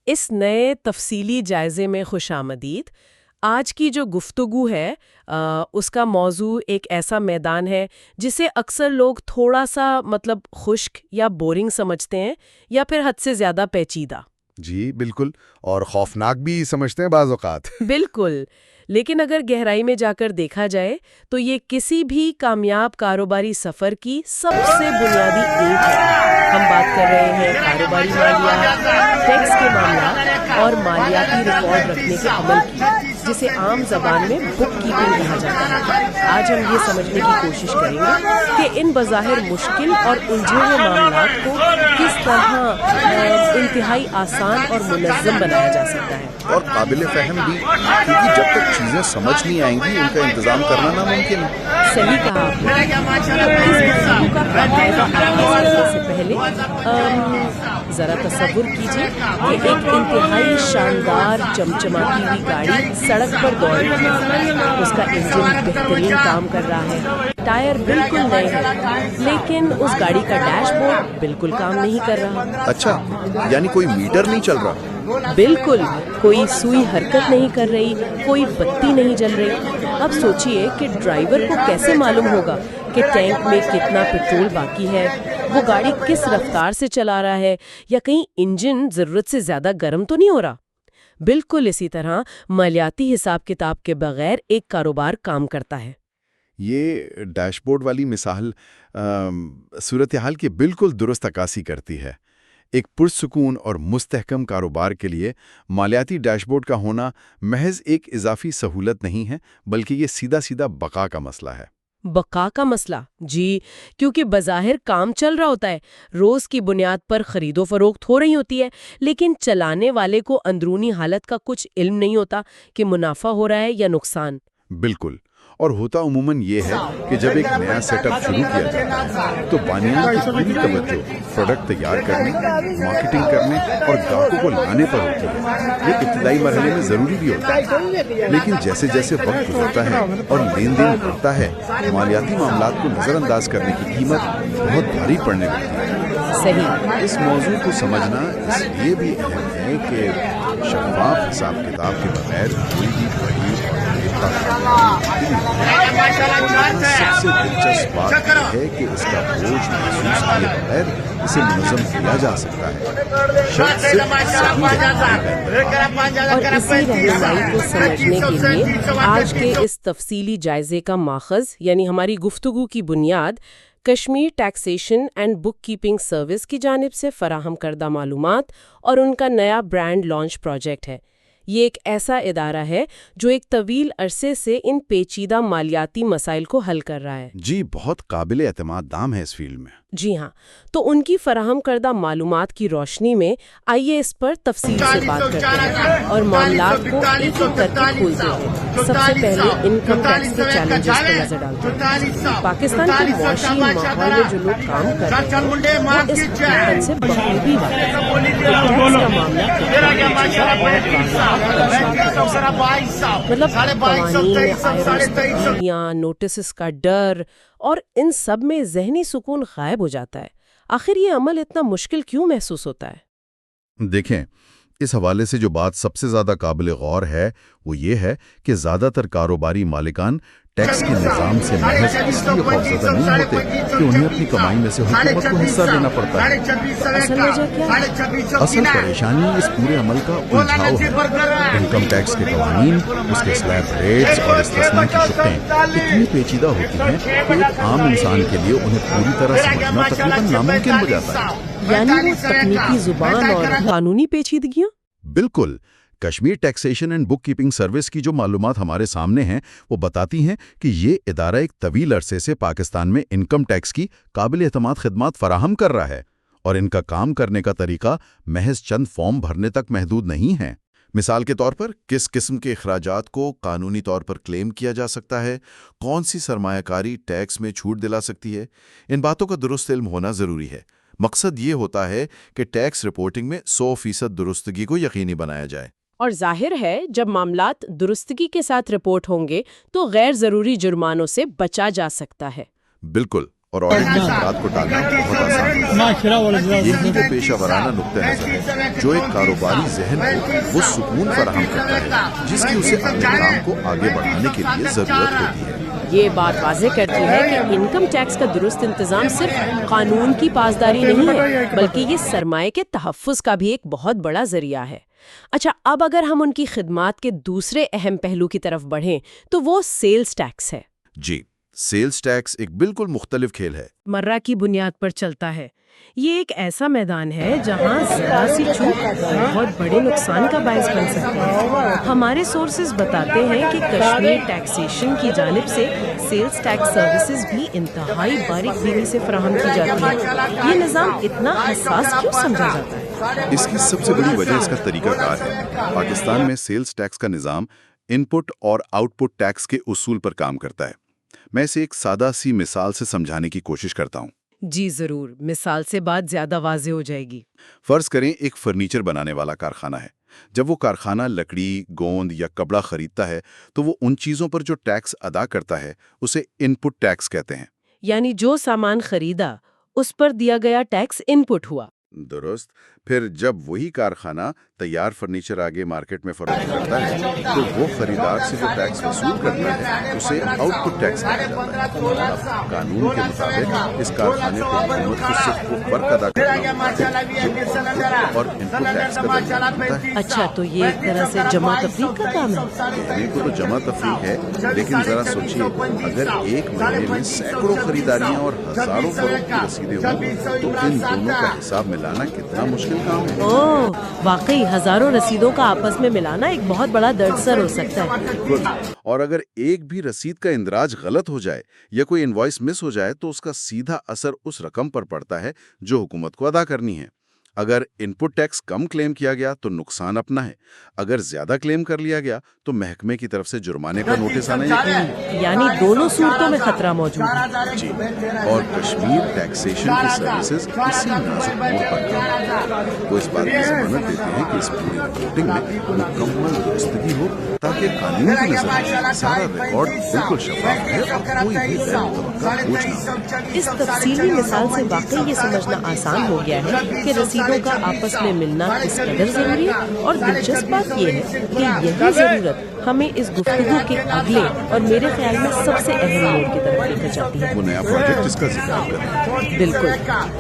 اس نئے تفصیلی جائزے میں خوش آمدید۔ آج کی جو گفتگو ہے اس کا موضوع ایک ایسا میدان ہے جسے اکثر لوگ تھوڑا سا خشک یا بورنگ سمجھتے ہیں یا پھر حد سے زیادہ پیچیدہ۔ جی بالکل، اور خوفناک بھی سمجھتے ہیں بعض اوقات۔ بالکل، لیکن اگر گہرائی میں جا کر دیکھا جائے تو یہ کسی بھی کامیاب کاروباری سفر کی سب سے بنیادی اینٹ ہے۔ ہم بات کر رہے ہیں کاروباری مالیات، ٹیکس کے معاملات اور مالیاتی ریکارڈ رکھنے کے عمل کی، جسے عام زبان میں بک کیپنگ کہا جاتا ہے۔ آج ہم یہ سمجھنے کی کوشش کریں گے کہ ان بظاہر مشکل اور الجھے ہوئے معاملات کو کس طرح انتہائی آسان اور منظم بنایا جا سکتا ہے، اور قابل فہم بھی، کیونکہ جب تک چیزیں سمجھ نہیں آئیں گی ان کا انتظام کرنا ناممکن ہے۔ صحیح کہا آپ نے۔ اس گفتگو کا باقاعدہ آغاز کرنے سے پہلے ذرا تصور کیجیے کہ ایک انتہائی شاندار چمچماتی ہوئی گاڑی سڑک پر دوڑ رہی ہے۔ اس کا انجن بہترین کام کر رہا ہے، ٹائر بالکل نئے ہیں، لیکن اس گاڑی کا ڈیش بورڈ بالکل کام نہیں کر رہا۔ اچھا، یعنی کوئی میٹر نہیں چل رہا؟ بالکل، کوئی سوئی حرکت نہیں کر رہی، کوئی بتی نہیں جل رہی۔ اب سوچئے کہ ڈرائیور کو کیسے معلوم ہوگا کہ ٹینک میں کتنا پیٹرول باقی ہے، وہ گاڑی کس رفتار سے چلا رہا ہے، یا کہیں انجن ضرورت سے زیادہ گرم تو نہیں ہو رہا۔ بالکل اسی طرح مالیاتی حساب کتاب کے بغیر ایک کاروبار کام کرتا ہے۔ یہ ڈیش بورڈ والی مثال صورتحال کی بالکل درست عکاسی کرتی ہے۔ ایک پرسکون اور مستحکم کاروبار کے لیے مالیاتی ڈیش بورڈ کا ہونا محض ایک اضافی سہولت نہیں ہے، بلکہ یہ سیدھا سیدھا بقا کا مسئلہ ہے۔ بقا کا مسئلہ، جی، کیونکہ بظاہر کام چل رہا ہوتا ہے، روز کی بنیاد پر خرید و فروخت ہو رہی ہوتی ہے، لیکن چلانے والے کو اندرونی حالت کا کچھ علم نہیں ہوتا کہ منافع ہو رہا ہے یا نقصان۔ بالکل، اور ہوتا عموماً یہ ہے کہ جب ایک نیا سیٹ اپ شروع کیا جاتا ہے تو بانیان کی پوری توجہ پروڈکٹ تیار کرنے، مارکیٹنگ کرنے اور گاہکوں کو لانے پر ہوتی ہے۔ یہ ابتدائی مرحلے میں ضروری بھی ہوتا ہے، لیکن جیسے جیسے وقت گزرتا ہے اور لین دین بڑھتا ہے، مالیاتی معاملات کو نظر انداز کرنے کی قیمت بہت بھاری پڑنے لگتی ہے۔ صحیح۔ اس موضوع کو سمجھنا اس لیے بھی اہم ہے کہ شفاف حساب کتاب کے بغیر کوئی بھی بڑی سب سے دلچسپ بات یہ ہے کہ اس کا بوجھ محسوس کیے بغیر اسے منظم کیا جا سکتا ہے۔ اور اسی رہنمائی کو سمجھنے کے لیے آج کے اس تفصیلی جائزے کا ماخذ، یعنی ہماری گفتگو کی بنیاد، Kashmir taxation and book keeping service کی جانب سے فراہم کردہ معلومات اور ان کا نیا برانڈ لانچ پروجیکٹ ہے۔ یہ ایک ایسا ادارہ ہے جو ایک طویل عرصے سے ان پیچیدہ مالیاتی مسائل کو حل کر رہا ہے۔ جی، بہت قابل اعتماد نام ہے اس فیلڈ میں۔ جی ہاں، تو ان کی فراہم کردہ معلومات کی روشنی میں آئیے اس پر تفصیل سے بات کرتے ہیں اور معاملات کو ایک ایک کر کے کھولتے ہیں۔ سب سے پہلے انکم ٹیکس کے چیلنجز پر نظر ڈالتے ہیں۔ پاکستان کے معاشی ماحول میں جو لوگ کام کر رہے ہیں وہ اس حقیقت سے بخوبی واقف ہیں کہ ٹیکس کا معاملہ قوانین، نوٹسز کا ڈر، اور ان سب میں ذہنی سکون غائب ہو جاتا ہے۔ آخر یہ عمل اتنا مشکل کیوں محسوس ہوتا ہے؟ دیکھیں، اس حوالے سے جو بات سب سے زیادہ قابل غور ہے وہ یہ ہے کہ زیادہ تر کاروباری مالکان ٹیکس کے نظام سے محض اس لیے خوفزدہ نہیں ہوتے کہ انہیں اپنی کمائی میں سے حکومت کو حصہ دینا پڑتا ہے۔ اصل وجہ کیا ہے؟ اصل پریشانی اس پورے عمل کا الجھاؤ ہے۔ انکم ٹیکس کے قوانین، اس کے سلیب ریٹس اور استثناء کی شقیں اتنی پیچیدہ ہوتی ہیں کہ ایک عام انسان کے لیے انہیں پوری طرح سمجھنا تقریباً ناممکن ہو جاتا ہے۔ یعنی وہ تکنیکی زبان اور قانونی پیچیدگیاں؟ بالکل۔ Kashmir taxation and book keeping service کی جو معلومات ہمارے سامنے ہیں وہ بتاتی ہیں کہ یہ ادارہ ایک طویل عرصے سے پاکستان میں انکم ٹیکس کی قابل اعتماد خدمات فراہم کر رہا ہے، اور ان کا کام کرنے کا طریقہ محض چند فارم بھرنے تک محدود نہیں ہے۔ مثال کے طور پر کس قسم کے اخراجات کو قانونی طور پر کلیم کیا جا سکتا ہے، کون سی سرمایہ کاری ٹیکس میں چھوٹ دلا سکتی ہے، ان باتوں کا درست علم ہونا ضروری ہے۔ مقصد یہ ہوتا ہے کہ ٹیکس رپورٹنگ میں 100% درستگی کو یقینی بنایا جائے۔ اور ظاہر ہے جب معاملات درستگی کے ساتھ رپورٹ ہوں گے تو غیر ضروری جرمانوں سے بچا جا سکتا ہے۔ بالکل، और ऑडिट के खतरात को टालना बहुत आसान है। यही वो पेशा वराना नुक्ते नजर है जो एक कारोबारी जहन को वो सुकून फराहम करता है जिसकी उसे अपने काम को आगे बढ़ाने के लिए जरूरत होती है। ये बात वाज़ेह करती है कि इनकम टैक्स का दुरुस्त इंतजाम सिर्फ कानून की पासदारी नहीं है बल्कि ये सरमाए के तहफ़्फ़ुज़ का भी एक बहुत बड़ा जरिया है। अच्छा, अब अगर हम उनकी खिदमात के दूसरे अहम पहलू की तरफ बढ़ें तो वो सेल्स टैक्स है। जी, सेल्स टैक्स एक बिल्कुल मुख्तलिफ खेल है। मर्रा की बुनियाद पर चलता है। ये एक ऐसा मैदान है जहां जरा सी चूक बहुत बड़े नुकसान का बायस बन सकती है। हमारे सोर्सेज बताते हैं कि कश्मीर टैक्सेशन की जानिब से सेल्स टैक्स सर्विसेज भी इंतहाई बारीक बीनी से फराहम की जाती है। ये निज़ाम इतना हसास क्यों समझा जाता है? इसकी सबसे बड़ी वजह इसका तरीकाकार है। पाकिस्तान में सेल्स टैक्स का निज़ाम इनपुट और आउटपुट टैक्स के उसूल पर काम करता है। मैं इसे एक सादा सी मिसाल से समझाने की कोशिश करता हूँ। जी जरूर, मिसाल से बात ज्यादा वाज़ेह हो जाएगी। फर्ज करें एक फर्नीचर बनाने वाला कारखाना है। जब वो कारखाना लकड़ी, गोंद या कपड़ा खरीदता है तो वो उन चीज़ों पर जो टैक्स अदा करता है उसे इनपुट टैक्स कहते हैं। यानी जो सामान खरीदा उस पर दिया गया टैक्स इनपुट हुआ। दुरुस्त। फिर जब वही कारखाना तैयार फर्नीचर आगे मार्केट में फरोख्त करता है तो वो खरीदार से जो टैक्स वसूल करता है उसे आउटपुट टैक्स कहा जाता है। अब कानून के मुताबिक इस कारखाने को हुकूमत को सिर्फ वो फर्क अदा करना और इनपुट टैक्स का दर्जा मिलता है। अच्छा, तो ये एक तरह से जमा तफरीक का काम है। कहने को तो जमा तफरीक है, लेकिन जरा सोचिए, अगर एक महीने में सैकड़ों खरीदारियां और हजारों फरोख्त की रसीदें हों तो इन दोनों का हिसाब मिलाना कितना मुश्किल काम है। ओह, वाकई हजारों रसीदों का आपस में मिलाना एक बहुत बड़ा दर्दसर हो सकता है। बिल्कुल। और अगर एक भी रसीद का इंदराज गलत हो जाए या कोई इनवॉइस मिस हो जाए तो उसका सीधा असर उस रकम पर पड़ता है जो हुकूमत को अदा करनी है। अगर इनपुट टैक्स कम क्लेम किया गया तो नुकसान अपना है, अगर ज्यादा क्लेम कर लिया गया तो महकमे की तरफ से जुर्माने का नोटिस आना यकीनी। यानी दोनों सूरतों में खतरा मौजूद है। जी, और कश्मीर टैक्सेशन की सर्विसेज इसी नाजुक मोड़ पर काम करती हैं। वो इस बात की जमानत देते हैं कि इस पूरी रिपोर्टिंग में मुकम्मल दुरुस्तगी हो ताकि कानून की नजर में सारा रिकॉर्ड बिल्कुल शफाफ है और कोई भी गैर मुतवक्का बोझ ना हो। इस तफसीली मिसाल से वाकई ये समझना आसान हो गया है कि रसीदों का आपस में मिलना किस कदर जरूरी है। और दिलचस्प बात यह है कि यही जरूरत हमें इस गुफ्तगू के अगले और मेरे ख्याल में सबसे अहम मोड़ की तरफ लेकर जाती है। वो नया प्रोजेक्ट जिसका जिक्र आप कर रहे हैं। बिल्कुल,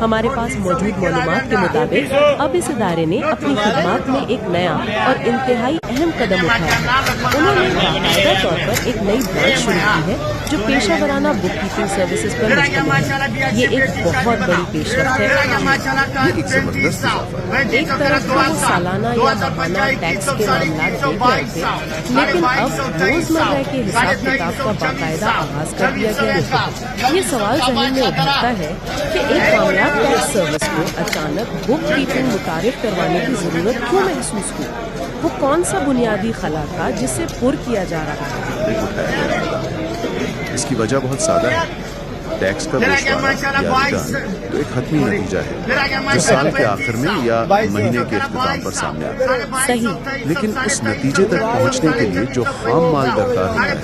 हमारे पास मौजूद मालूमात के मुताबिक अब इस इदारे ने अपनी खिदमात में एक नया और इंतहाई अहम कदम उठाया है। उन्होंने बाकायदा तौर पर एक नई ब्रांच शुरू की है जो पेशा वराना बुक कीपिंग सर्विसेज पर मुश्तमिल है। ये एक बहुत बड़ी पेशरफ्त है। ये एक जबरदस्त इजाफा है। एक तरफ तो वो सालाना या माहाना टैक्स के मामलात देते आए थे, लेकिन अब रोजमर्रा के हिसाब किताब का बाकायदा आगाज कर दिया गया है। ये सवाल जहन में उभरता है कि एक कामयाब टैक्स सर्विस को अचानक बुक कीपिंग मुतारिफ करवाने की जरूरत क्यों महसूस हुई? वो कौन सा बुनियादी खला था जिससे पुर किया जा रहा था? इसकी वजह बहुत सादा है। टैक्स का गोशवारा या रिटर्न तो एक हतमी नतीजा है जो साल के आखिर में या महीने के इख्तिताम पर सामने आता है। सही, लेकिन उस नतीजे तक पहुंचने के लिए जो खाम माल दरकार होता है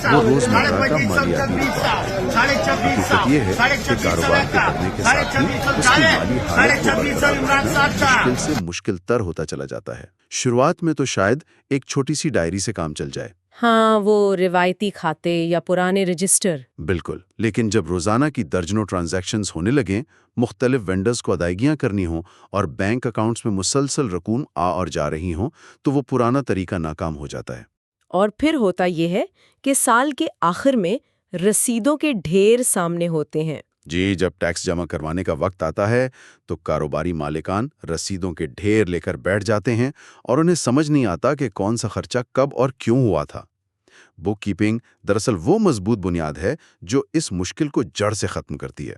वो रोजमर्रा का मालियाती रिकॉर्ड है। हकीकत ये है कि कारोबार के बढ़ने के साथ ही उसकी माली हालत को बरकरार रखना मुश्किल से मुश्किल तर होता चला जाता है। शुरुआत में तो शायद एक छोटी सी डायरी से काम चल जाए। हाँ, वो रिवायती खाते या पुराने रजिस्टर। बिल्कुल, लेकिन जब रोजाना की दर्जनों ट्रांजैक्शंस होने लगें, मुख्तलिफ वेंडर्स को अदायगियां करनी हों और बैंक अकाउंट्स में मुसलसल रकूम आ और जा रही हों तो वो पुराना तरीका नाकाम हो जाता है। और फिर होता ये है कि साल के आखिर में रसीदों के ढेर सामने होते हैं। जी, जब टैक्स जमा करवाने का वक्त आता है तो कारोबारी मालिकान रसीदों के ढेर लेकर बैठ जाते हैं और उन्हें समझ नहीं आता कि कौन सा खर्चा कब और क्यों हुआ था। बुक कीपिंग दरअसल वो मजबूत बुनियाद है जो इस मुश्किल को जड़ से खत्म करती है।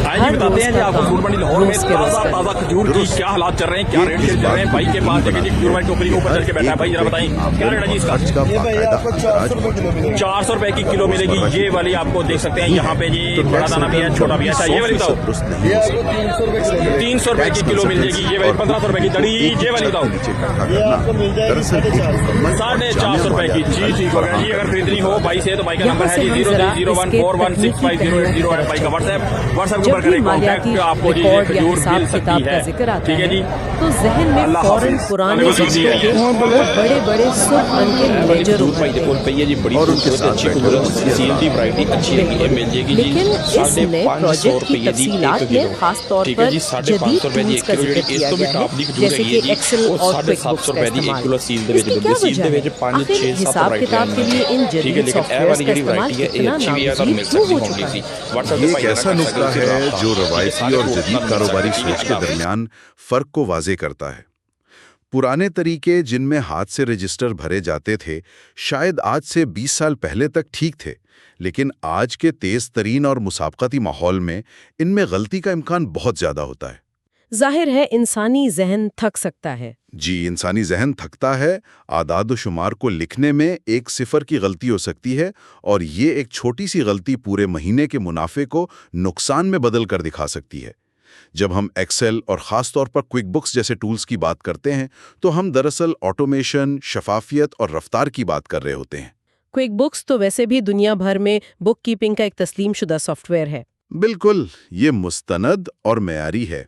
आइए बताते हैं आपको फूड मंडी लाहौर में ताजा खजूर की क्या हालात चल रहे हैं, क्या रेट चल रहे हैं। भाई के पास जगह खजूर वाली टोकरी के ऊपर चल के बैठा है। भाई जरा बताइए क्या रेट है जी इसका? 400 रुपए की किलो मिलेगी ये वाली। आपको देख सकते हैं यहाँ पे जी बड़ा दाना भी है, छोटा भी है। ये वाली बताओ 300 रुपए की किलो मिल जाएगी। ये वाली 1500 रुपए की दड़ी। ये वाली बताओ 450 रुपए की। जी ठीक हो गया। अगर करना। खरीदनी हो बाई से तो बाई का यहाँ नंबर है से जी हम जरा इसके तकनीकी पहलुओं की बाई का तरफ व्हाट्सएप जब पर भी करें मालियाती कॉन्टैक्ट आपको जी रिकॉर्ड या खजूर हिसाब मिल सकती किताब का है। जिक्र आता ठीक है है जी। तो जहन में अल्लाह फौरन हाफिज। पुराने वालेकुम ज़माने के बड़े बड़े सुर्ख के लेजर उभरते हैं। ये जी बड़ी और उनके साथ अच्छी बैठे खूबसूरत हुए सीएनजी वैरायटी अच्छी है ये मिल जाएगी जी लेकिन इस नए प्रोजेक्ट की तफसीलात में खास तौर पर जदीद टूल्स का जिक्र किया गया है जैसे कि एक्सेल और क्विक बुक्स का इस्तेमाल। इसकी क्या वजह है? आखिर हिसाब किताब के लिए इन जदीद सॉफ्टवेयर्स का इस्तेमाल कितना नागजीज क्यों हो चुका है? ये एक ऐसा नुक्ता है जो रवायती और जदीद कारोबारी सोच के दरमियान फर्क को वाजे करता है। पुराने तरीके जिनमें हाथ से रजिस्टर भरे जाते थे शायद आज से 20 साल पहले तक ठीक थे, लेकिन आज के तेज तरीन और मुसाबकती माहौल में इनमें गलती का इम्कान बहुत ज्यादा होता है। जाहिर है इंसानी जहन थक सकता है। जी, इंसानी जहन थकता है। आदाद शुमार को लिखने में एक सिफर की गलती हो सकती है और ये एक छोटी सी गलती पूरे महीने के मुनाफे को नुकसान में बदल कर दिखा सकती है। जब हम एक्सेल और ख़ास तौर पर क्विक बुक्स जैसे टूल्स की बात करते हैं तो हम दरअसल ऑटोमेशन, शफाफियत और रफ्तार की बात कर रहे होते हैं। क्विक बुक्स तो वैसे भी दुनिया भर में बुक कीपिंग का एक तस्लीमशुदा सॉफ्टवेयर है। बिल्कुल, ये मुस्तनद और मेयारी है।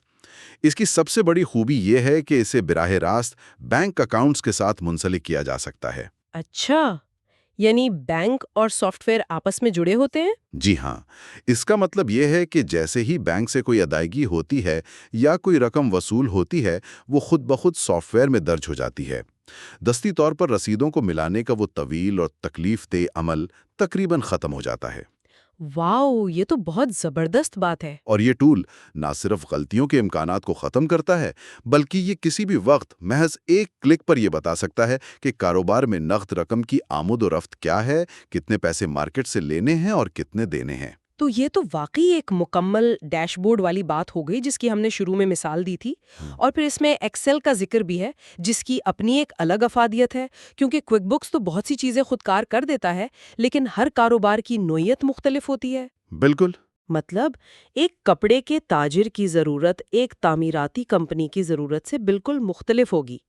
इसकी सबसे बड़ी खूबी ये है कि इसे बिराह रास्त बैंक अकाउंट्स के साथ मुंसलिक किया जा सकता है। अच्छा, यानी बैंक और सॉफ्टवेयर आपस में जुड़े होते हैं? जी हाँ, इसका मतलब ये है कि जैसे ही बैंक से कोई अदायगी होती है या कोई रकम वसूल होती है, वो खुद ब खुद सॉफ्टवेयर में दर्ज हो जाती है। दस्ती तौर पर रसीदों को मिलाने का वो तवील और तकलीफ-देह अमल तकरीबन ख़त्म हो जाता है। वाओ, ये तो बहुत जबरदस्त बात है। और ये टूल ना सिर्फ गलतियों के इम्कानात को ख़त्म करता है, बल्कि ये किसी भी वक्त महज एक क्लिक पर ये बता सकता है कि कारोबार में नकद रकम की आमद और रफ्त क्या है, कितने पैसे मार्केट से लेने हैं और कितने देने हैं। तो ये तो वाकई एक मुकम्मल डैशबोर्ड वाली बात हो गई जिसकी हमने शुरू में मिसाल दी थी। और फिर इसमें एक्सेल का जिक्र भी है जिसकी अपनी एक अलग अफादियत है, क्योंकि क्विक बुक्स तो बहुत सी चीज़ें खुदकार कर देता है, लेकिन हर कारोबार की नोयत मुख्तलिफ होती है। बिल्कुल। मतलब एक कपड़े के ताजिर की ज़रूरत एक तामीराती कंपनी की ज़रूरत से बिल्कुल मुख्तलिफ होगी।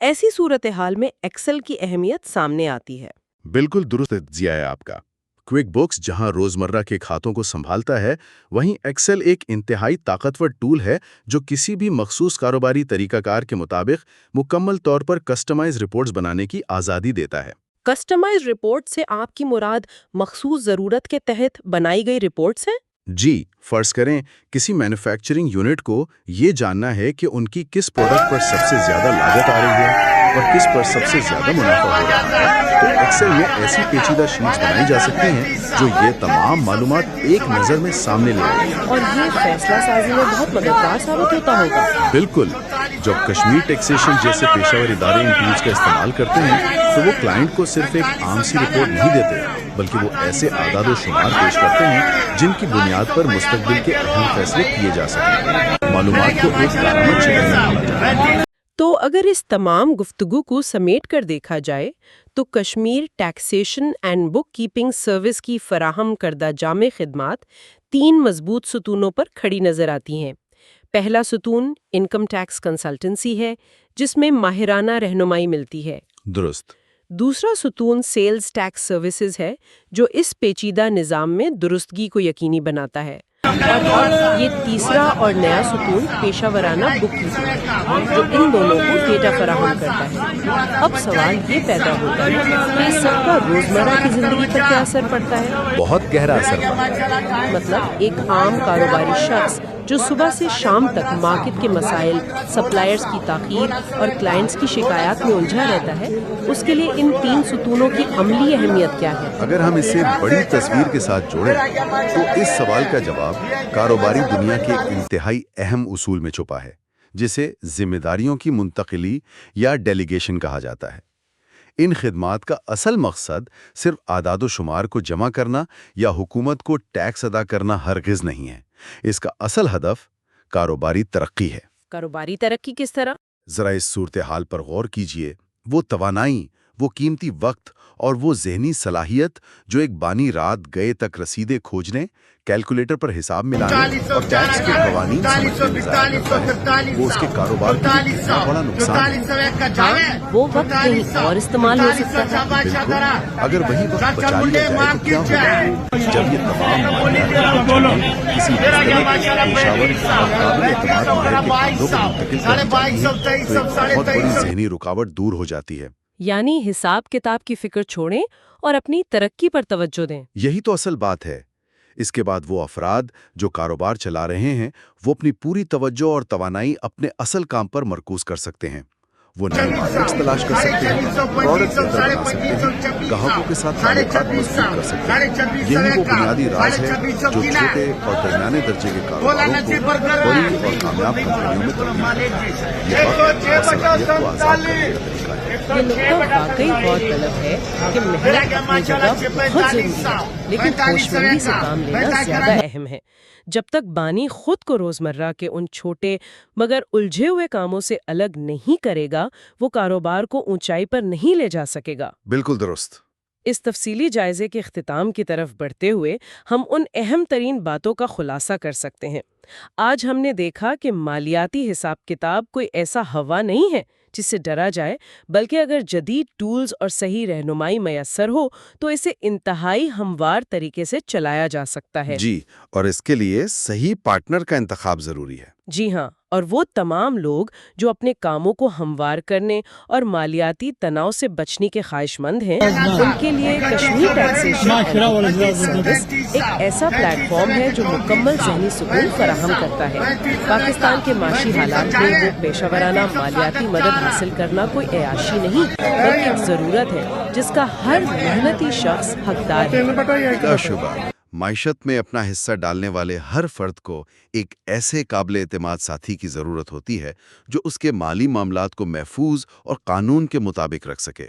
ऐसी सूरत हाल में एक्सेल की अहमियत सामने आती है। बिल्कुल दुरुस्त जिया है आपका। क्विक बुक्स जहां रोजमर्रा के खातों को संभालता है, वहीं एक्सेल एक इंतहाई ताकतवर टूल है जो किसी भी मखसूस कारोबारी तरीकाकार के मुताबिक मुकम्मल तौर पर कस्टमाइज रिपोर्ट्स बनाने की आज़ादी देता है। कस्टमाइज रिपोर्ट से आपकी मुराद मखसूस ज़रूरत के तहत बनाई गई रिपोर्ट्स हैं? जी, फर्ज करें किसी मैन्युफैक्चरिंग यूनिट को ये जानना है कि उनकी किस प्रोडक्ट पर सबसे ज्यादा लागत आ रही है और किस पर सबसे ज्यादा मुनाफा हो रहा है, तो एक्सेल में ऐसी पेचीदा शीट्स बनाई जा सकती हैं जो ये तमाम मालूमात एक नज़र में सामने ले आएगी। और ये फैसला साजी में बहुत मददगार साबित होता होगा। बिल्कुल, जब कश्मीर टैक्सेशन जैसे पेशावर इदारे इन टूल्स का इस्तेमाल करते हैं तो वो क्लाइंट को सिर्फ एक आम सी रिपोर्ट नहीं देते, बल्कि वो ऐसे आदाद व शुमार पेश करते हैं जिनकी बुनियाद पर मुस्तकबिल के अहम फैसले किए जा सकें। मालूमात को एक कारामद शक्ल में ढाला जाता है। तो अगर इस तमाम गुफ्तगू को समेट कर देखा जाए तो Kashmir taxation and book keeping service की फराहम करदा जामे खिदमात 3 मजबूत सतूनों पर खड़ी नजर आती हैं। पहला सतून इनकम टैक्स कंसल्टेंसी है जिसमें माहिराना रहनुमाई मिलती है। दुरुस्त। दूसरा सतून सेल्स टैक्स सर्विसेज है जो इस पेचीदा निज़ाम में दुरुस्तगी को यकीनी बनाता है। और अब ये तीसरा और नया सतून पेशावराना बुक कीपिंग है जो इन दोनों को डेटा फराहम करता है। अब सवाल ये पैदा होता है कि इस सबका रोजमर्रा की जिंदगी पर क्या असर पड़ता है? बहुत गहरा असर पड़ता है। मतलब एक आम कारोबारी शख्स जो सुबह से शाम तक मार्केट के मसाइल, सप्लायर्स की ताखीर और क्लाइंट्स की शिकायत में उलझा रहता है, उसके लिए इन 3 सतूनों की अमली अहमियत क्या है? अगर हम इसे बड़ी तस्वीर के साथ जोड़ें तो इस सवाल का जवाब कारोबारी दुनिया के एक इंतहाई अहम उसूल में छुपा है, जिसे जिम्मेदारियों की मुंतकिली या डेलीगेशन कहा जाता है। इन खिदमात का असल मकसद सिर्फ आदाद शुमार को जमा करना या हुकूमत को टैक्स अदा करना हरगिज नहीं है। इसका असल हदफ कारोबारी तरक्की है। कारोबारी तरक्की किस तरह? जरा इस सूरत हाल पर गौर कीजिए। वो तवानाई, وہ قیمتی وقت اور وہ ذہنی صلاحیت جو ایک بانی رات گئے تک رسیدیں کھوجنے، کیلکولیٹر پر حساب ملانے اور ٹیکس کے قوانین سمجھنے میں ضائع کرتا ہے، وہ اس کے کاروبار کے لیے کتنا بڑا نقصان ہے۔ وہ وقت کہیں اور استعمال ہو سکتا ہے۔ بالکل، اگر وہی وقت بچا لیا جائے تو کیا ہوگا؟ جب یہ تمام مالیاتی کسی پیشاور اور قابل اعتماد ماہر کے ہاتھوں پر منتقل کرنی چاہیے تو ایک بہت بڑی ذہنی رکاوٹ دور ہو جاتی ہے۔ یعنی حساب کتاب کی فکر چھوڑیں اور اپنی ترقی پر توجہ دیں۔ یہی تو اصل بات ہے۔ اس کے بعد وہ افراد جو کاروبار چلا رہے ہیں وہ اپنی پوری توجہ اور توانائی اپنے اصل کام پر مرکوز کر سکتے ہیں۔ وہ نئے مارکیٹس تلاش کر سکتے ہیں، پروڈکٹ بہتر بنا سکتے ہیں، گاہکوں کے ساتھ تعلقات مضبوط کر سکتے ہیں۔ یہی وہ بنیادی راز ہے جو چھوٹے اور درمیانے درجے کے کاروباروں کو بڑی اور کامیاب کمپنیوں میں تبدیل کرتا ہے۔ یہ وقت اور صلاحیت کو آزاد کرنے کا طریقہ ہے۔ یہ نقطہ واقعی غور طلب ہے کہ محنت اپنی جگہ بہت ضروری ہے، لیکن ہوشمندی سے کام لینا زیادہ اہم ہے۔ جب تک بانی خود کو روزمرہ کے ان چھوٹے مگر الجھے ہوئے کاموں سے الگ نہیں کرے گا، وہ کاروبار کو اونچائی پر نہیں لے جا سکے گا۔ بالکل درست۔ اس تفصیلی جائزے کے اختتام کی طرف بڑھتے ہوئے ہم ان اہم ترین باتوں کا خلاصہ کر سکتے ہیں۔ آج ہم نے دیکھا کہ مالیاتی حساب کتاب کوئی ایسا ہوا نہیں ہے جس سے ڈرا جائے، بلکہ اگر جدید ٹولز اور صحیح رہنمائی میسر ہو تو اسے انتہائی ہموار طریقے سے چلایا جا سکتا ہے۔ جی، اور اس کے لیے صحیح پارٹنر کا انتخاب ضروری ہے۔ جی ہاں، اور وہ تمام لوگ جو اپنے کاموں کو ہموار کرنے اور مالیاتی تناؤ سے بچنے کے خواہش مند ہیں، ان کے لیے Kashmir taxation and book keeping service ایک ایسا پلیٹ فارم ہے جو مکمل ذہنی سکون فراہم کرتا ہے۔ پاکستان کے معاشی حالات میں وہ پیشہ ورانہ مالیاتی مدد حاصل کرنا کوئی عیاشی نہیں بلکہ ایک ضرورت ہے جس کا ہر محنتی شخص حقدار ہے۔ بلا شبہ معیشت میں اپنا حصہ ڈالنے والے ہر فرد کو ایک ایسے قابل اعتماد ساتھی کی ضرورت ہوتی ہے جو اس کے مالی معاملات کو محفوظ اور قانون کے مطابق رکھ سکے۔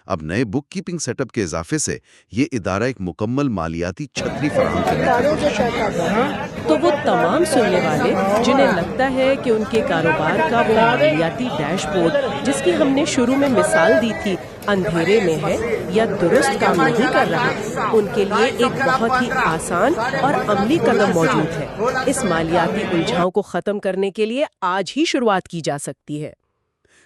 اب نئے بک کیپنگ سیٹ اپ کے اضافے سے یہ ادارہ ایک مکمل مالیاتی چھتری فراہم کرنے کی کوشش ہے۔ تو وہ تمام سننے والے جنہیں لگتا ہے کہ ان کے کاروبار کا وہ مالیاتی ڈیش بورڈ جس کی ہم نے شروع میں مثال دی تھی اندھیرے میں ہے یا درست کام نہیں کر رہا، ان کے لیے ایک بہت ہی آسان اور عملی قدم موجود ہے۔ اس مالیاتی الجھاؤ کو ختم کرنے کے لیے آج ہی شروعات کی جا سکتی ہے۔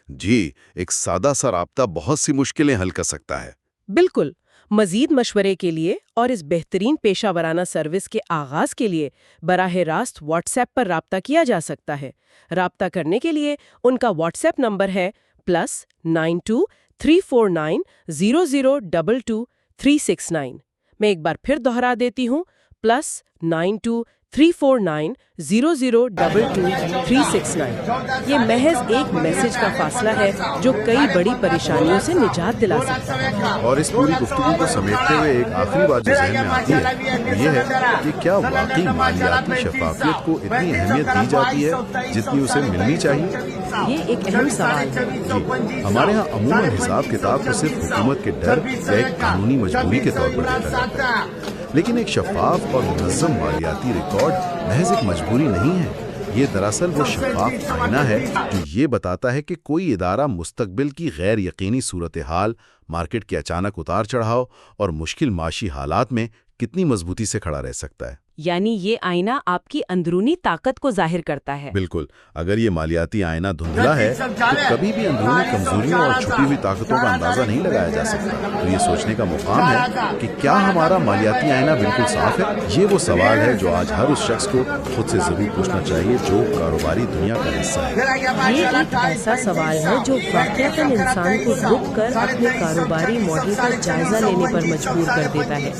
جی، ایک سادہ سا رابطہ بہت سی مشکلیں حل کر سکتا ہے۔ بالکل۔ مزید مشورے کے لیے اور اس بہترین پیشہ ورانہ سروس کے آغاز کے لیے براہ راست واٹس ایپ پر رابطہ کیا جا سکتا ہے۔ رابطہ کرنے کے لیے ان کا واٹس ایپ نمبر ہے +92 349 0022 369۔ میں ایک بار پھر دہرا دیتی ہوں، +92 349 0022 369۔ یہ محض ایک میسج کا فاصلہ ہے جو کئی بڑی پریشانیوں سے نجات دلا سکتا ہے۔ اور اس پوری گفتگو کو سمیٹتے ہوئے ایک آخری بات جو ذہن میں آتی ہے وہ یہ ہے کہ کیا واقعی مالیاتی شفافیت کو اتنی اہمیت دی جاتی ہے جتنی اسے ملنی چاہیے؟ یہ ایک اہم سوال ہے۔ جی، ہمارے ہاں عموماً حساب کتاب کو صرف حکومت کے ڈر یا ایک قانونی مجبوری کے طور پر دیکھا جاتا ہے، لیکن ایک شفاف اور منظم مالیاتی ریکارڈ محض ایک مجبوری نہیں ہے۔ یہ دراصل وہ شفاف آئینہ ہے جو یہ بتاتا ہے کہ کوئی ادارہ مستقبل کی غیر یقینی صورتحال، مارکیٹ کے اچانک اتار چڑھاؤ اور مشکل معاشی حالات میں کتنی مضبوطی سے کھڑا رہ سکتا ہے۔ یعنی یہ آئینہ آپ کی اندرونی طاقت کو ظاہر کرتا ہے۔ بالکل، اگر یہ مالیاتی آئینہ دھندلا ہے تو کبھی بھی اندرونی کمزوریوں اور چھپی ہوئی طاقتوں کا اندازہ نہیں لگایا جا سکتا۔ تو یہ سوچنے کا مقام ہے کہ کیا ہمارا مالیاتی آئینہ بالکل صاف ہے؟ یہ وہ سوال ہے جو آج ہر اس شخص کو خود سے ضرور پوچھنا چاہیے جو کاروباری دنیا کا حصہ ہے۔ یہ ایک ایسا سوال ہے جو واقعتاً انسان کو رک کر اپنے کاروباری ماڈل کا جائزہ لینے پر مجبور کر دیتا ہے۔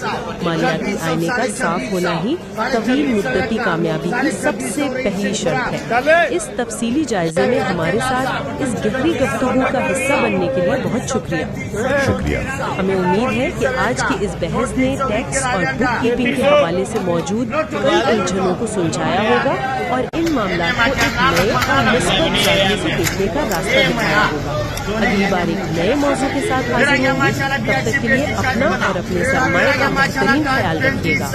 مالیاتی آئینے کا صاف ہونا ہی طویل مدتی کامیابی کی سب سے پہلی شرط ہے۔ اس تفصیلی جائزے میں ہمارے ساتھ اس گہری گفتگو کا حصہ بننے کے لیے بہت شکریہ۔ ہمیں امید ہے کہ آج کی اس بحث نے ٹیکس اور بک کیپنگ کے حوالے سے موجود کئی الجھنوں کو سلجھایا ہوگا اور ان معاملات کو ایک نئے اور مثبت زاویے سے دیکھنے کا راستہ دکھایا ہوگا۔ اگلی بار ایک نئے موضوع کے ساتھ حاضر ہوں گے۔ تب تک کے لیے اپنا اور اپنے سرمایہ کا بہترین خیال رکھیے گا۔